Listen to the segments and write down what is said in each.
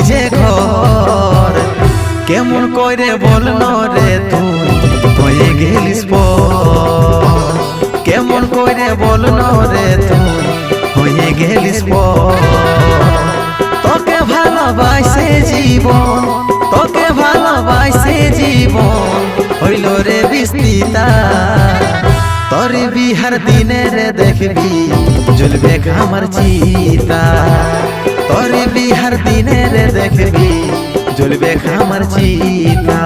যে ঘর কেমন করে বল রে তুই হয়ে গেলিস পর কেমন করে বল রে তুই হয়ে গেলিস পর তোকে ভালোবাসে জীবন তোকে ভালোবাসে জীবন হইল রে বিস্তিতা তোর বিহার দিনে রে দেখবি জ্বলবে আমার চিতা তোর বিহার দিনে রে দেখবি জ্বলবে আমার চিতা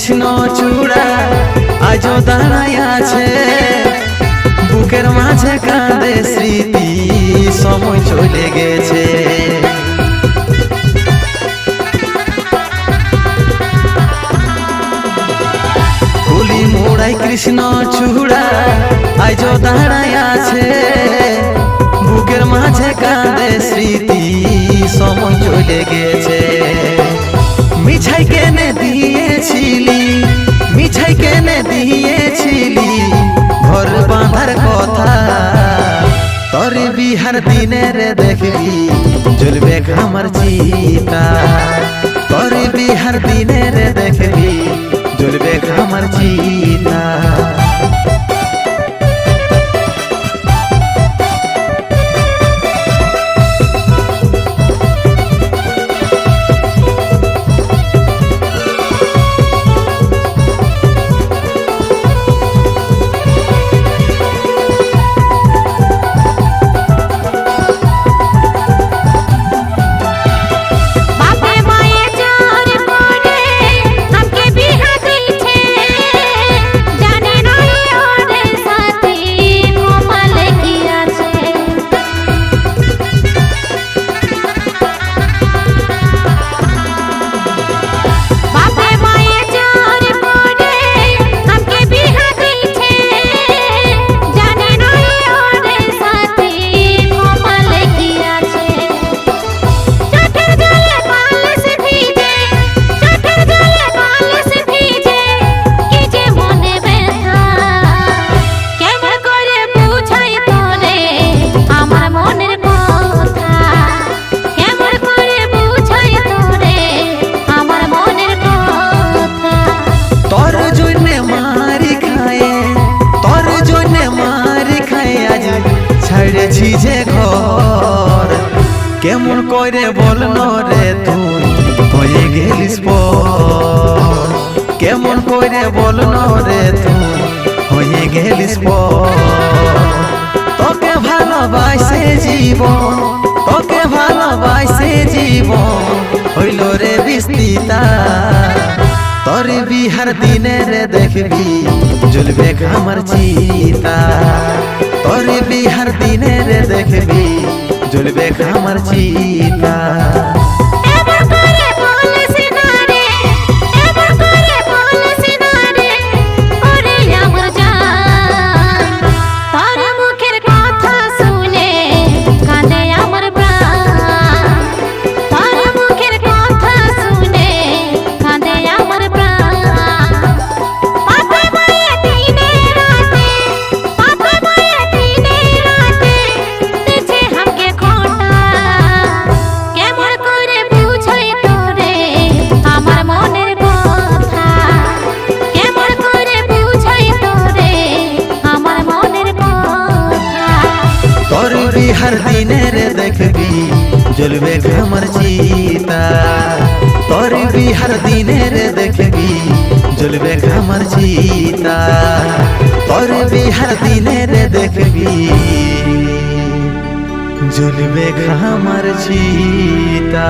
কৃষ্ণ চূড়া আজও দাঁড়ায় আছে বুকের মাঝে কাঁদে স্মৃতি সময় চলে গেছে কুলি মোড়াই কৃষ্ণ চূড়া আজও দাঁড়ায় আছে বুকের মাঝে কাঁদে স্মৃতি সময় চলে গেছে মিঠাই কেনে দিয়েছিলি মিঠাই কেনে দিয়েছিলি ঘর বাঁধার কথা তোর বিহার দিনে রে দেখবি জ্বলবে আমার চিতা তোর বিহার দিনে রে দেখবি জ্বলবে আমার চিতা ছেড়েছি যে ঘর কেমন করে বল রে তুই হয়ে গেলিস পর কেমন করে বল রে তুই হয়ে গেলিস পর তোকে ভালোবাসে জীবন তোকে ভালোবাসে জীবন হইল রে বিস্তিতা তোর বিহার দিনে রে দেখবি জ্বলবে আমার চিতা তোর বিহার দিনে রে দেখবি জ্বলবে আমার চিতা জ্বলবে আমার চিতা তোর বিহার দিনে রে দেখবি জ্বলবে আমার চিতা তোর বিহার দিনে রে দেখবি জ্বলবে আমার চিতা।